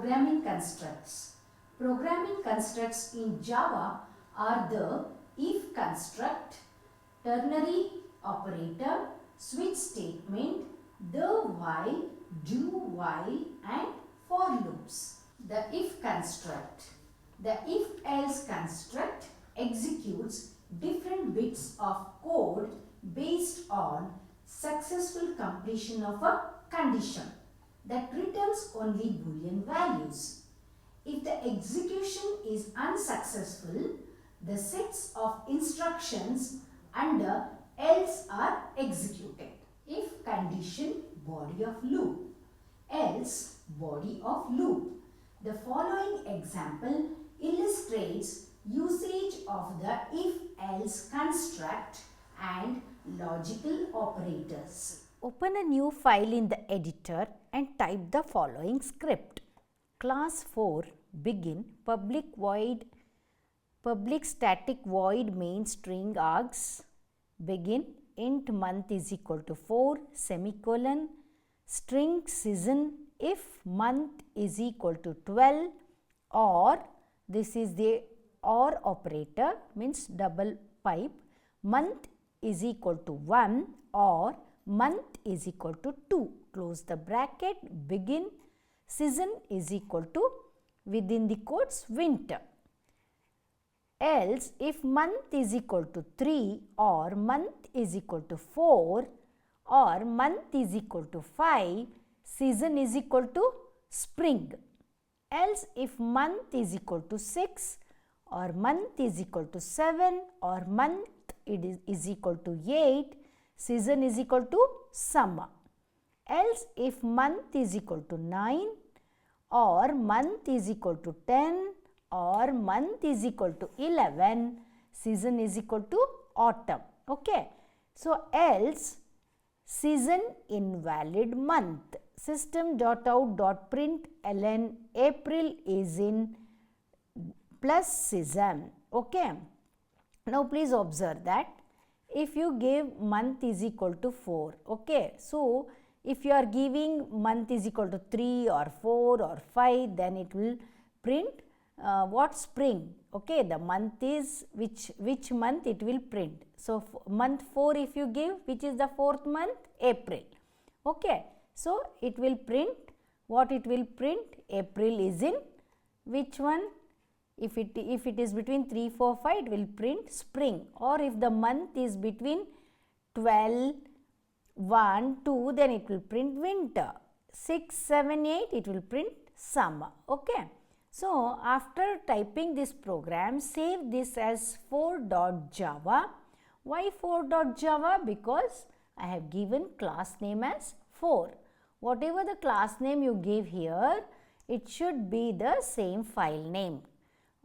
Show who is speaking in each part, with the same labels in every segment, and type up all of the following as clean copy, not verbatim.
Speaker 1: programming constructs. Programming constructs in Java are the if construct, ternary operator, switch statement, the while, do while and for loops. The if construct. The if else construct executes different bits of code based on successful completion of a condition that returns only Boolean values. If the execution is unsuccessful, the sets of instructions under else are executed. If condition, body of loop, else body of loop. The following example illustrates usage of the if-else construct and logical operators.
Speaker 2: Open a new file in the editor and type the following script. Class 4 begin public static void main string args begin int month is equal to 4 semicolon string season if month is equal to 12 or this is the or operator means double pipe month is equal to 1 or month is equal to 2 close the bracket begin season is equal to within the quotes winter. Else if month is equal to 3 or month is equal to 4 or month is equal to 5 season is equal to spring. Else if month is equal to 6 or month is equal to 7 or month is equal to 8 season is equal to summer. Else if month is equal to 9 or month is equal to 10 or month is equal to 11 season is equal to autumn. Okay. So, else season invalid month system.out.println April is in plus season. Okay. Now, please observe that if you give month is equal to 4. Okay. So, if you are giving month is equal to 3 or 4 or 5 then it will print what spring. Okay. The month is which month it will print. So, month 4 if you give which is the 4th month April. Okay. So, it will print what it will print April is in which one? If it is between 3, 4, 5 it will print spring or if the month is between 12, 1, 2 then it will print winter. 6, 7, 8 it will print summer. Okay. So, after typing this program save this as 4.java. Why 4.java? Because I have given class name as 4. Whatever the class name you give here it should be the same file name.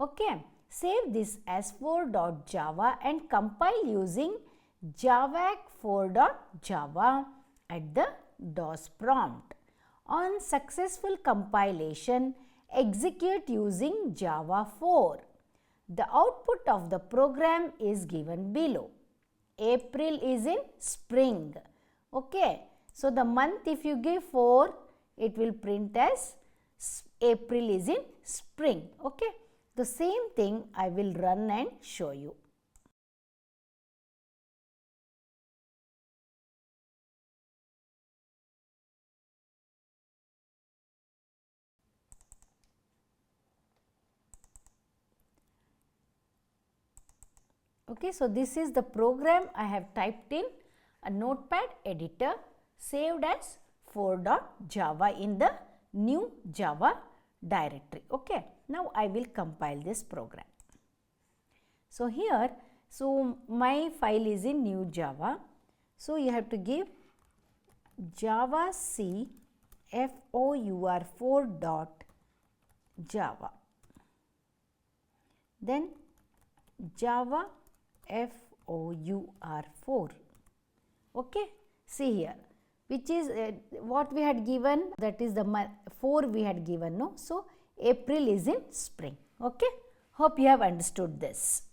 Speaker 2: Okay. Save this as 4.java and compile using javac4.java at the DOS prompt. On successful compilation, execute using Java 4. The output of the program is given below. April is in spring. Okay. So, the month if you give 4, it will print as April is in spring. Okay. The same thing I will run and show you. Okay, so this is the program I have typed in a notepad editor saved as 4.java in the new Java directory. Okay. Now, I will compile this program. So, here, so my file is in new Java. So, you have to give javac for4.java, then java for4. Okay. See here, which is what we had given, that is the 4 we had given, no. So, April is in spring. Okay. Hope you have understood this.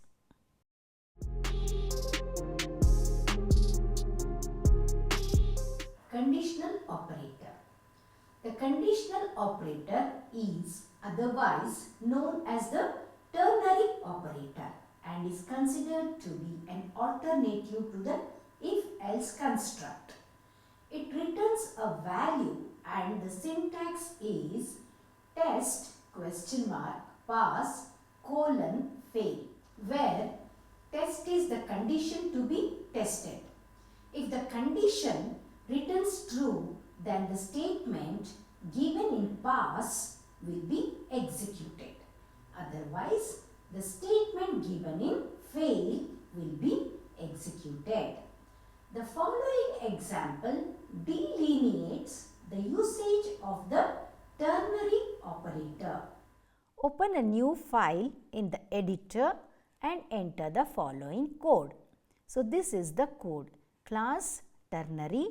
Speaker 1: Conditional operator. The conditional operator is otherwise known as the ternary operator and is considered to be an alternative to the if-else construct. It returns a value and the syntax is test question mark pass colon fail, where test is the condition to be tested. If the condition returns true, then the statement given in pass will be executed. Otherwise, the statement given in fail will be executed. The following example delineates the usage of the ternary operator.
Speaker 2: Open a new file in the editor and enter the following code. So this is the code. Class ternary,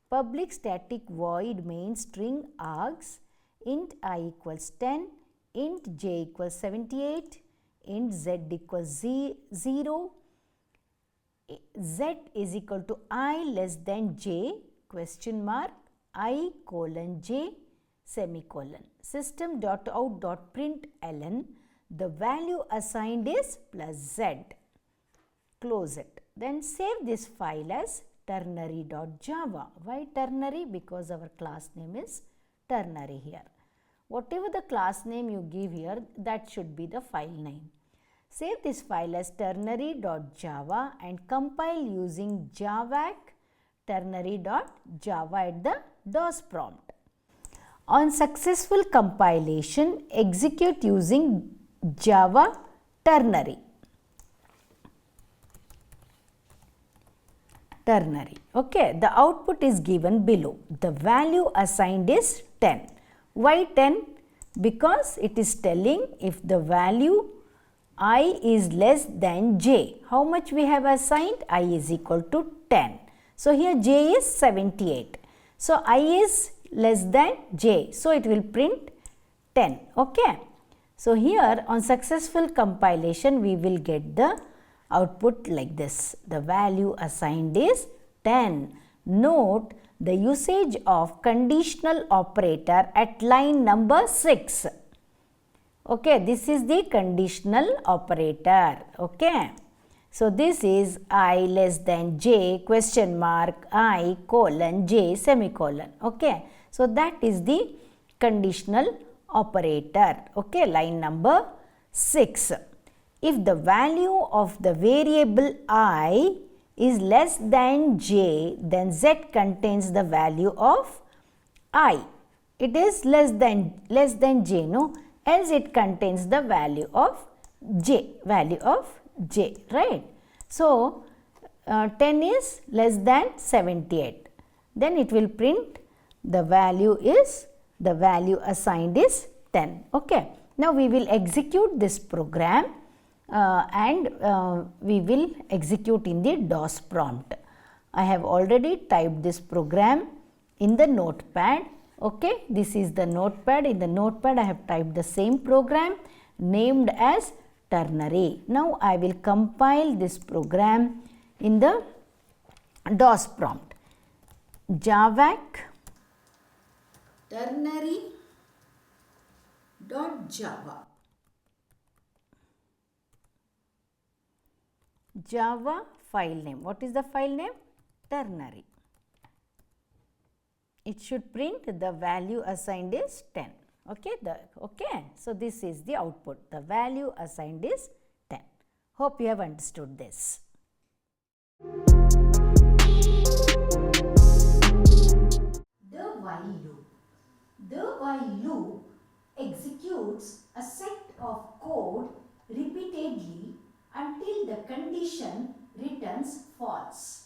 Speaker 2: public static void main string args, int I equals 10, int j equals 78, int z equals 0, z is equal to I less than j question mark I colon j semicolon. System.out.println, the value assigned is plus z. Close it. Then save this file as ternary.java. Why ternary? Because our class name is ternary here. Whatever the class name you give here, that should be the file name. Save this file as ternary.java and compile using javac ternary.java at the DOS prompt. On successful compilation, execute using java ternary. Okay, the output is given below. The value assigned is 10. Why 10? Because it is telling if the value I is less than j. How much we have assigned? I is equal to 10. So here j is 78. So I is less than j. So it will print 10. Okay. So here on successful compilation we will get the output like this. The value assigned is 10. Note the usage of conditional operator at line number 6. Okay, this is the conditional operator. Okay. So this is I less than j question mark I colon j semicolon. Okay. So that is the conditional operator. Okay, line number 6. If the value of the variable I is less than j, then z contains the value of I. It is less than j, no? Else it contains the value of j, right? So 10 is less than 78. Then it will print the value assigned is 10. Okay. Now we will execute this program and we will execute in the DOS prompt. I have already typed this program in the notepad. Okay, this is the notepad. In the notepad I have typed the same program named as ternary. Now I will compile this program in the DOS prompt. Javac
Speaker 1: ternary.java.
Speaker 2: Java file name. What is the file name? Ternary. It should print the value assigned is 10. Okay, so this is the output. The value assigned is 10. Hope you have understood this.
Speaker 1: The while loop. The while loop executes a set of code repeatedly until the condition returns false.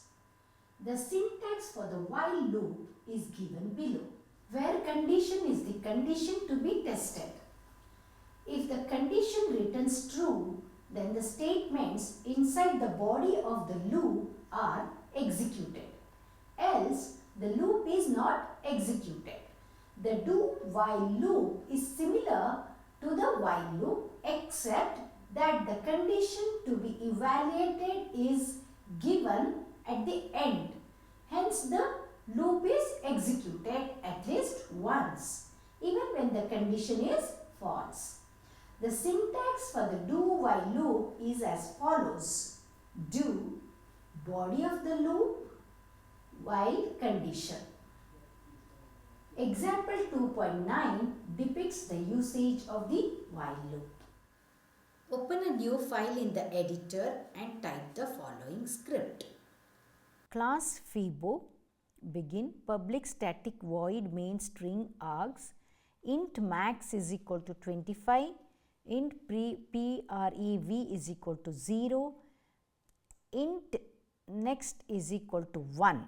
Speaker 1: The syntax for the while loop is given below, where condition is the condition to be tested. If the condition returns true, then the statements inside the body of the loop are executed. Else, the loop is not executed. The do while loop is similar to the while loop, except that the condition to be evaluated is given at the end. Hence, the loop is executed at least once, even when the condition is false. The syntax for the do while loop is as follows. Do, body of the loop, while condition. Example 2.9 depicts the usage of the while loop. Open a new file in the editor and type the following script.
Speaker 2: Class FIBO begin public static void main string args int max is equal to 25, int prev is equal to 0, int next is equal to 1,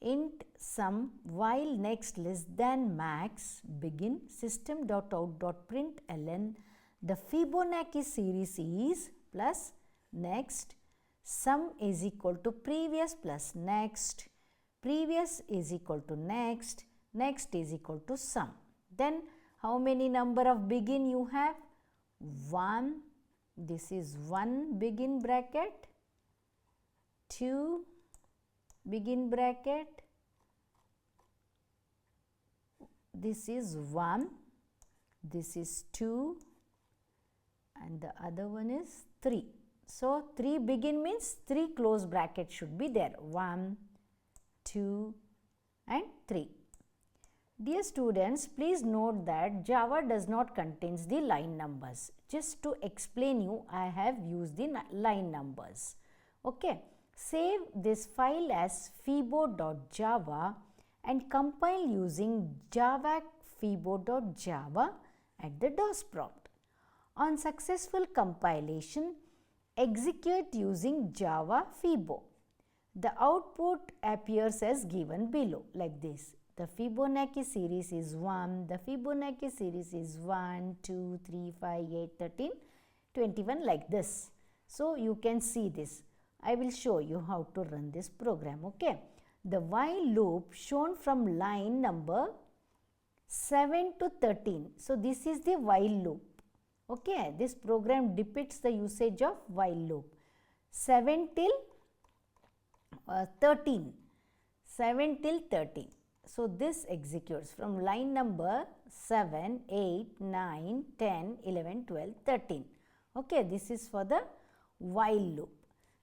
Speaker 2: int sum while next less than max begin system.out.println the Fibonacci series is plus next sum is equal to previous plus next, previous is equal to next, next is equal to sum. Then how many number of begin you have? 1, this is 1 begin bracket, 2 begin bracket, this is 1, this is 2 and the other one is 3. So 3 begin means 3 close bracket should be there, 1, 2 and 3. Dear students, please note that Java does not contains the line numbers. Just to explain you, I have used the line numbers. Okay, save this file as fibo.java and compile using javac-fibo.java at the DOS prompt. On successful compilation, execute using Java Fibo. The output appears as given below like this. The Fibonacci series is 1, the Fibonacci series is 1, 2, 3, 5, 8, 13, 21 like this. So you can see this. I will show you how to run this program. Okay. The while loop shown from line number 7 to 13. So this is the while loop. Okay, this program depicts the usage of while loop 7 till 13, 7 till 13. So this executes from line number 7, 8, 9, 10, 11, 12, 13. Okay, this is for the while loop.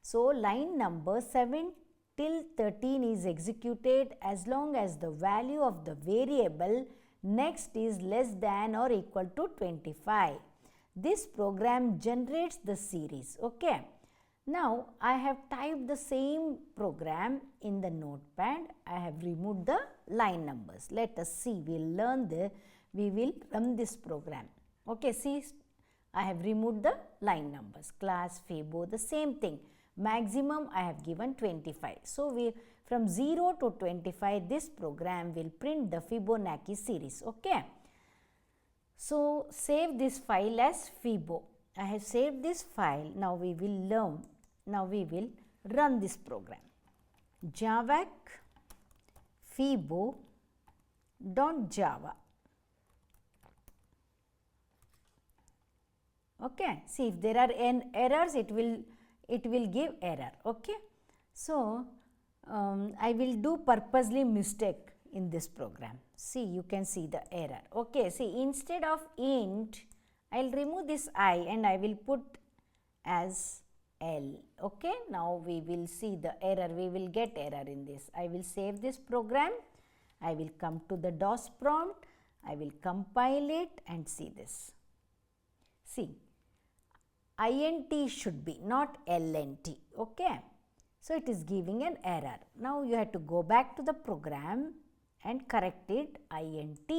Speaker 2: So line number 7 till 13 is executed as long as the value of the variable next is less than or equal to 25. This program generates the series. Okay. Now I have typed the same program in the notepad. I have removed the line numbers. Let us see. We will run this program. Okay. See, I have removed the line numbers. Class Fibo, the same thing. Maximum I have given 25. So from 0 to 25 this program will print the Fibonacci series. Okay. So save this file as Fibo. I have saved this file. Now we will learn. Now we will run this program. Javac Fibo.java. Okay. See, if there are n errors, it will give error. Okay. So I will do purposely mistake in this program. See, you can see the error. Okay. See, instead of int, I will remove this I and I will put as L. Okay. Now we will see the error. We will get error in this. I will save this program. I will come to the DOS prompt. I will compile it and see this. See, INT should be, not LNT. Okay. So it is giving an error. Now you have to go back to the program and correct it INT.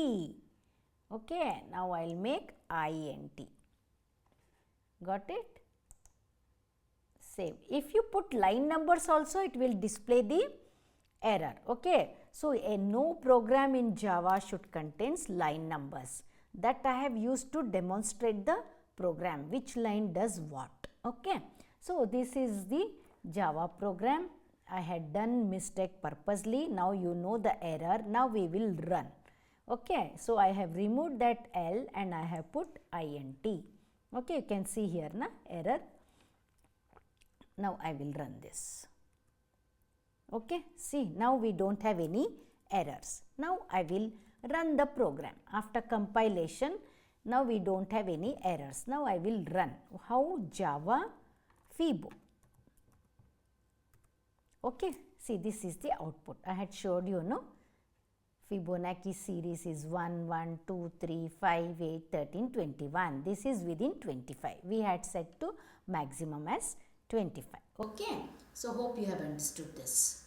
Speaker 2: Okay. Now I will make INT. Got it? Save. If you put line numbers also, it will display the error. Okay. So no program in Java should contains line numbers. That I have used to demonstrate the program, which line does what. Okay. So this is the Java program. I had done mistake purposely. Now you know the error. Now we will run. Okay. So I have removed that L and I have put INT. Okay. You can see here na error. Now I will run this. Okay, see, now we don't have any errors. Now I will run the program. After compilation, now we don't have any errors. Now I will run. How? Java Fibo. Okay, see, this is the output. I had showed you, no? Fibonacci series is 1, 1, 2, 3, 5, 8, 13, 21. This is within 25. We had set to maximum as 25.
Speaker 1: Okay, so hope you have understood this.